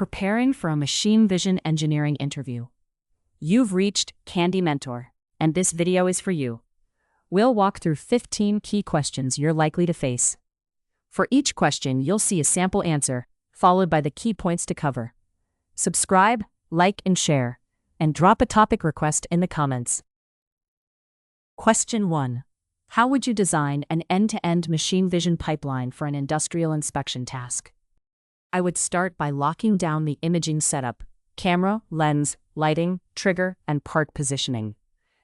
preparing for a machine vision engineering interview. You've reached Candy Mentor, and this video is for you. We'll walk through 15 key questions you're likely to face. For each question, you'll see a sample answer, followed by the key points to cover. Subscribe, like, and share, and drop a topic request in the comments. Question 1. How would you design an end-to-end machine vision pipeline for an industrial inspection task? I would start by locking down the imaging setup: camera, lens, lighting, trigger, and part positioning.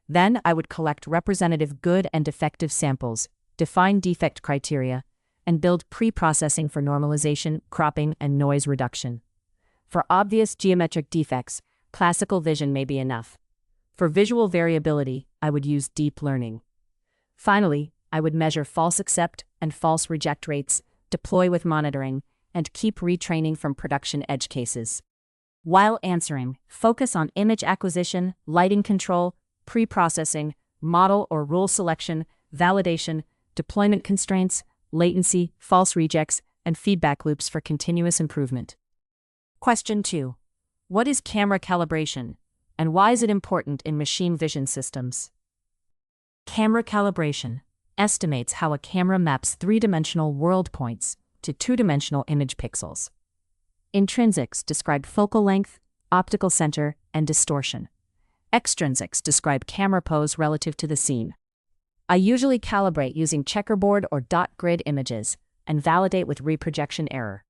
Then I would collect representative good and defective samples, define defect criteria, and build pre-processing for normalization, cropping, and noise reduction. For obvious geometric defects, classical vision may be enough. For visual variability, I would use deep learning. Finally, I would measure false accept and false reject rates, deploy with monitoring, and keep retraining from production edge cases. While answering, focus on image acquisition, lighting control, pre-processing, model or rule selection, validation, deployment constraints, latency, false rejects, and feedback loops for continuous improvement. Question 2. What is camera calibration, and why is it important in machine vision systems? Camera calibration estimates how a camera maps three-dimensional world points to two-dimensional image pixels. Intrinsics describe focal length, optical center, and distortion. Extrinsics describe camera pose relative to the scene. I usually calibrate using checkerboard or dot grid images and validate with reprojection error.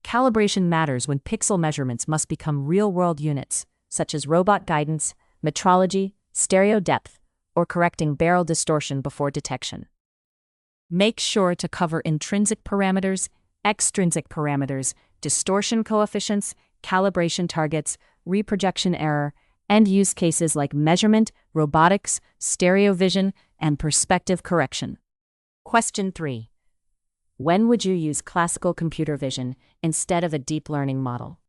Calibration matters when pixel measurements must become real-world units, such as robot guidance, metrology, stereo depth, or correcting barrel distortion before detection. Make sure to cover intrinsic parameters, extrinsic parameters, distortion coefficients, calibration targets, reprojection error, and use cases like measurement, robotics, stereo vision, and perspective correction. Question 3. When would you use classical computer vision instead of a deep learning model?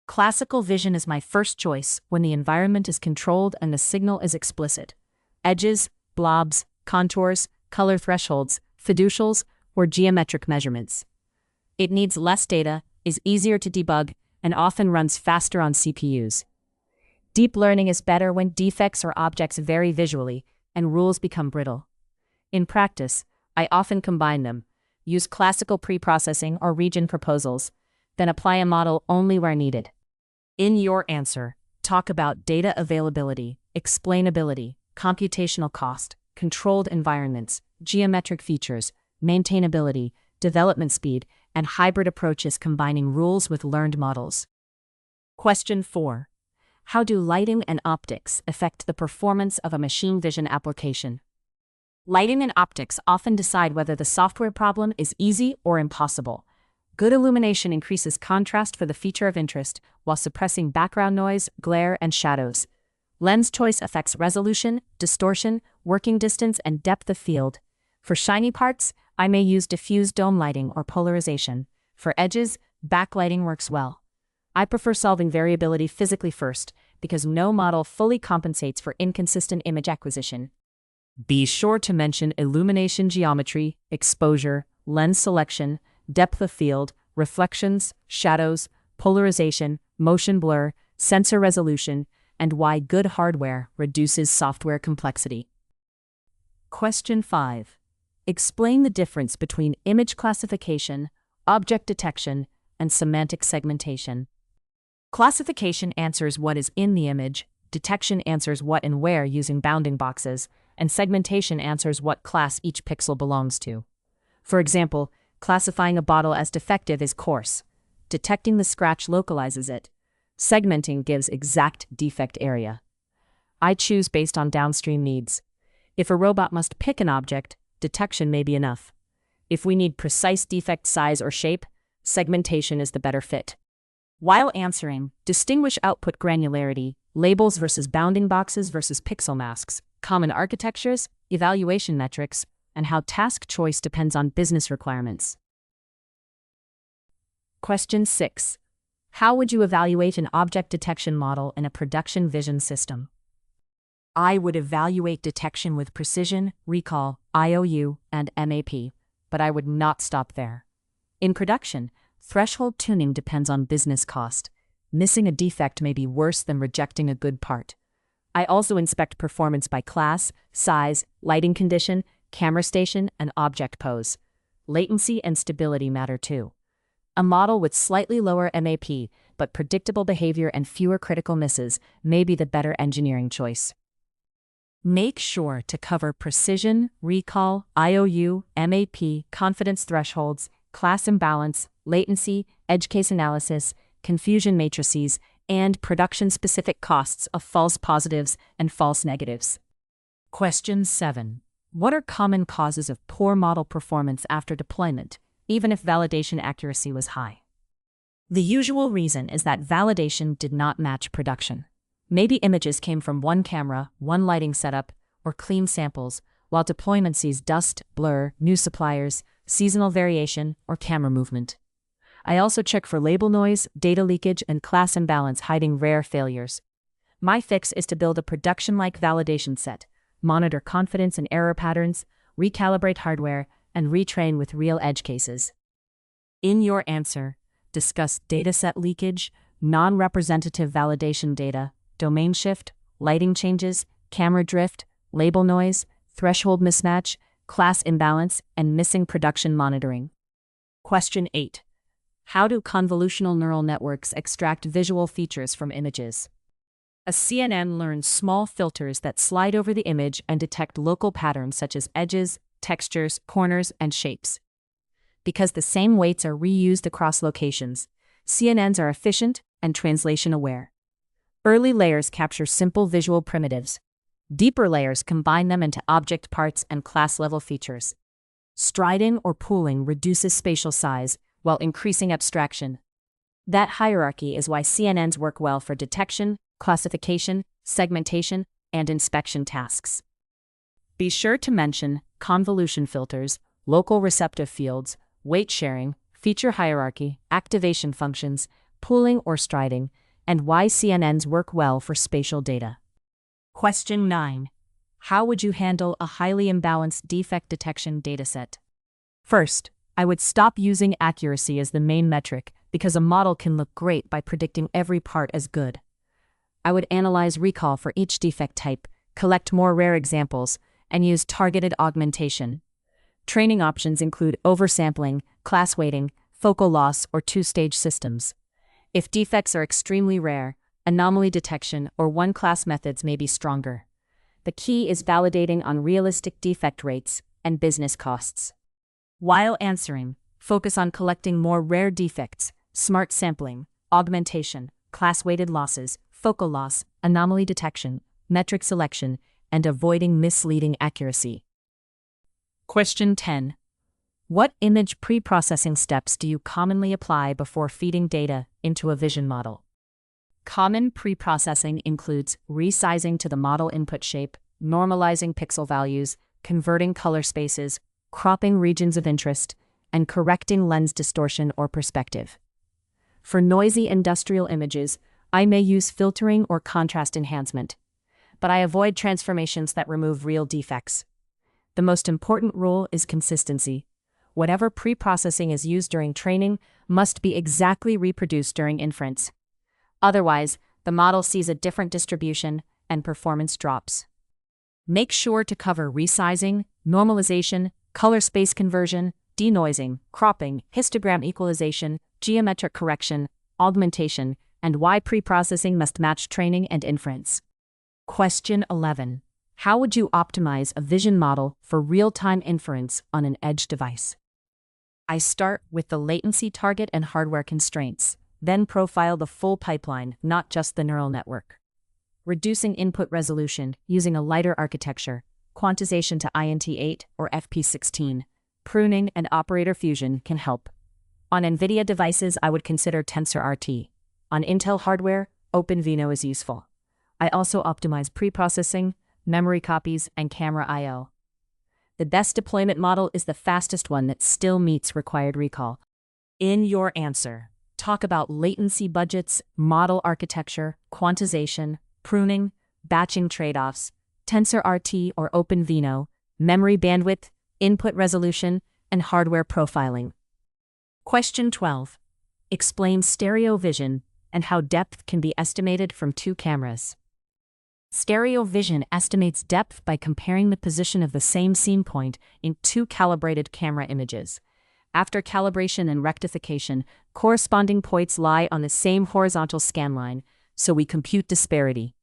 Classical vision is my first choice when the environment is controlled and the signal is explicit. Edges, blobs, contours, color thresholds, fiducials, or geometric measurements. It needs less data, is easier to debug, and often runs faster on CPUs. Deep learning is better when defects or objects vary visually and rules become brittle. In practice, I often combine them, use classical preprocessing or region proposals, then apply a model only where needed. In your answer, talk about data availability, explainability, computational cost, controlled environments, geometric features, maintainability, development speed, and hybrid approaches combining rules with learned models. Question 4. How do lighting and optics affect the performance of a machine vision application? Lighting and optics often decide whether the software problem is easy or impossible. Good illumination increases contrast for the feature of interest while suppressing background noise, glare, and shadows. Lens choice affects resolution, distortion, working distance, and depth of field. For shiny parts, I may use diffuse dome lighting or polarization. For edges, backlighting works well. I prefer solving variability physically first because no model fully compensates for inconsistent image acquisition. Be sure to mention illumination geometry, exposure, lens selection, depth of field, reflections, shadows, polarization, motion blur, sensor resolution, and why good hardware reduces software complexity. Question 5. Explain the difference between image classification, object detection, and semantic segmentation. Classification answers what is in the image, detection answers what and where using bounding boxes, and segmentation answers what class each pixel belongs to. For example, classifying a bottle as defective is coarse. Detecting the scratch localizes it. Segmenting gives exact defect area. I choose based on downstream needs. If a robot must pick an object, detection may be enough. If we need precise defect size or shape, segmentation is the better fit. While answering, distinguish output granularity, labels versus bounding boxes versus pixel masks, common architectures, evaluation metrics, and how task choice depends on business requirements. Question 6. How would you evaluate an object detection model in a production vision system? I would evaluate detection with precision, recall, IOU, and MAP, but I would not stop there. In production, threshold tuning depends on business cost, Missing a defect may be worse than rejecting a good part. I also inspect performance by class, size, lighting condition, camera station, and object pose. Latency and stability matter too. A model with slightly lower MAP, but predictable behavior and fewer critical misses may be the better engineering choice. Make sure to cover precision, recall, IOU, MAP, confidence thresholds, class imbalance, latency, edge case analysis, confusion matrices, and production-specific costs of false positives and false negatives. Question 7. What are common causes of poor model performance after deployment, even if validation accuracy was high? The usual reason is that validation did not match production. Maybe images came from one camera, one lighting setup, or clean samples, while deployment sees dust, blur, new suppliers, seasonal variation, or camera movement. I also check for label noise, data leakage, and class imbalance hiding rare failures. My fix is to build a production-like validation set, monitor confidence and error patterns, recalibrate hardware, and retrain with real edge cases. In your answer, discuss dataset leakage, non-representative validation data, domain shift, lighting changes, camera drift, label noise, threshold mismatch, class imbalance, and missing production monitoring. Question 8. How do convolutional neural networks extract visual features from images? A CNN learns small filters that slide over the image and detect local patterns such as edges, textures, corners, and shapes. Because the same weights are reused across locations, CNNs are efficient and translation-aware. Early layers capture simple visual primitives. Deeper layers combine them into object parts and class-level features. Striding or pooling reduces spatial size while increasing abstraction. That hierarchy is why CNNs work well for detection, classification, segmentation, and inspection tasks. Be sure to mention convolution filters, local receptive fields, weight sharing, feature hierarchy, activation functions, pooling or striding, and why CNNs work well for spatial data. Question 9. How would you handle a highly imbalanced defect detection dataset? First, I would stop using accuracy as the main metric because a model can look great by predicting every part as good. I would analyze recall for each defect type, collect more rare examples, and use targeted augmentation. Training options include oversampling, class weighting, focal loss, or two-stage systems. If defects are extremely rare, anomaly detection or one-class methods may be stronger. The key is validating on realistic defect rates and business costs. While answering, focus on collecting more rare defects, smart sampling, augmentation, class-weighted losses, focal loss, anomaly detection, metric selection, and avoiding misleading accuracy. Question 10. What image pre-processing steps do you commonly apply before feeding data into a vision model? Common pre-processing includes resizing to the model input shape, normalizing pixel values, converting color spaces, cropping regions of interest, and correcting lens distortion or perspective. For noisy industrial images, I may use filtering or contrast enhancement, but I avoid transformations that remove real defects. The most important rule is consistency. Whatever pre-processing is used during training must be exactly reproduced during inference. Otherwise, the model sees a different distribution and performance drops. Make sure to cover resizing, normalization, color space conversion, denoising, cropping, histogram equalization, geometric correction, augmentation, and why pre-processing must match training and inference. Question 11. How would you optimize a vision model for real-time inference on an edge device? I start with the latency target and hardware constraints, then profile the full pipeline, not just the neural network. Reducing input resolution using a lighter architecture, quantization to INT8 or FP16, pruning and operator fusion can help. On NVIDIA devices, I would consider TensorRT. On Intel hardware, OpenVINO is useful. I also optimize pre-processing, memory copies, and camera I/O. The best deployment model is the fastest one that still meets required recall. In your answer, talk about latency budgets, model architecture, quantization, pruning, batching trade-offs, TensorRT or OpenVINO, memory bandwidth, input resolution, and hardware profiling. Question 12. Explain stereo vision, and how depth can be estimated from two cameras. Stereo vision estimates depth by comparing the position of the same scene point in two calibrated camera images. After calibration and rectification, corresponding points lie on the same horizontal scanline, so we compute disparity.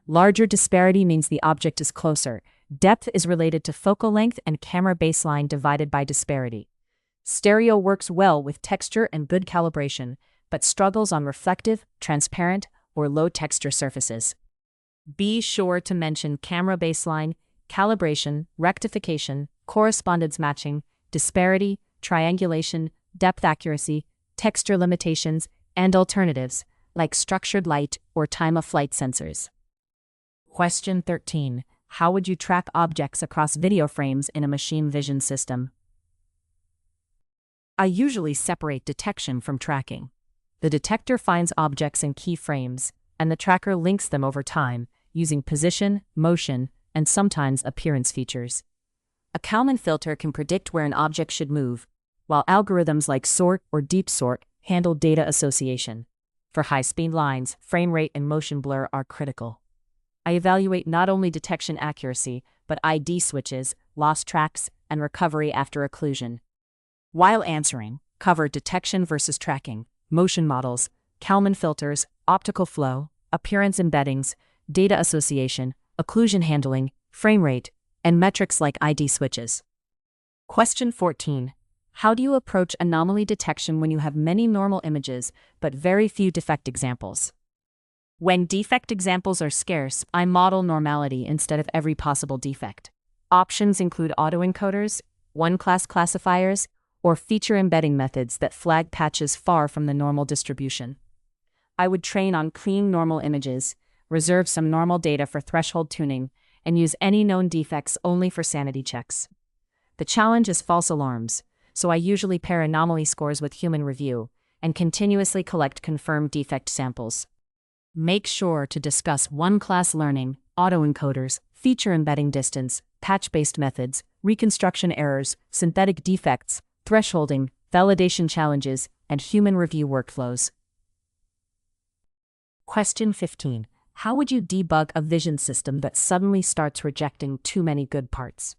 Larger disparity means the object is closer. Depth is related to focal length and camera baseline divided by disparity. Stereo works well with texture and good calibration, but struggles on reflective, transparent, or low texture surfaces. Be sure to mention camera baseline, calibration, rectification, correspondence matching, disparity, triangulation, depth accuracy, texture limitations, and alternatives, like structured light or time-of-flight sensors. Question 13. How would you track objects across video frames in a machine vision system? I usually separate detection from tracking. The detector finds objects in key frames, and the tracker links them over time, using position, motion, and sometimes appearance features. A Kalman filter can predict where an object should move, while algorithms like sort or deep sort handle data association. For high-speed lines, frame rate and motion blur are critical. I evaluate not only detection accuracy, but ID switches, lost tracks, and recovery after occlusion. While answering, cover detection versus tracking, motion models, Kalman filters, optical flow, appearance embeddings, data association, occlusion handling, frame rate, and metrics like ID switches. Question 14. How do you approach anomaly detection when you have many normal images but very few defect examples? When defect examples are scarce, I model normality instead of every possible defect. Options include autoencoders, one-class classifiers, or feature embedding methods that flag patches far from the normal distribution. I would train on clean normal images, reserve some normal data for threshold tuning, and use any known defects only for sanity checks. The challenge is false alarms, so I usually pair anomaly scores with human review and continuously collect confirmed defect samples. Make sure to discuss one-class learning, autoencoders, feature embedding distance, patch-based methods, reconstruction errors, synthetic defects, thresholding, validation challenges, and human review workflows. Question 15. How would you debug a vision system that suddenly starts rejecting too many good parts?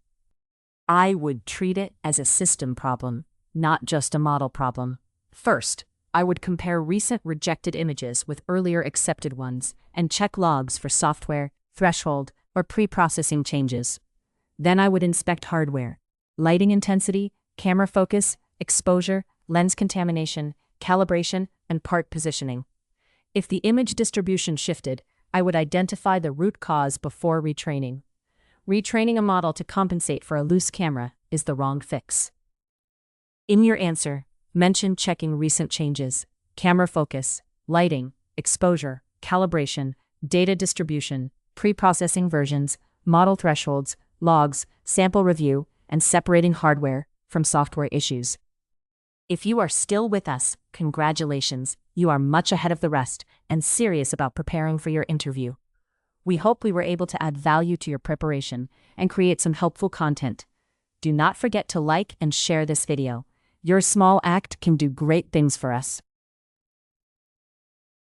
I would treat it as a system problem, not just a model problem. First, I would compare recent rejected images with earlier accepted ones and check logs for software, threshold, or pre-processing changes. Then I would inspect hardware, lighting intensity, camera focus, exposure, lens contamination, calibration, and part positioning. If the image distribution shifted, I would identify the root cause before retraining. Retraining a model to compensate for a loose camera is the wrong fix. In your answer, mention checking recent changes, camera focus, lighting, exposure, calibration, data distribution, pre-processing versions, model thresholds, logs, sample review, and separating hardware from software issues. If you are still with us, congratulations, you are much ahead of the rest and serious about preparing for your interview. We hope we were able to add value to your preparation and create some helpful content. Do not forget to like and share this video. Your small act can do great things for us.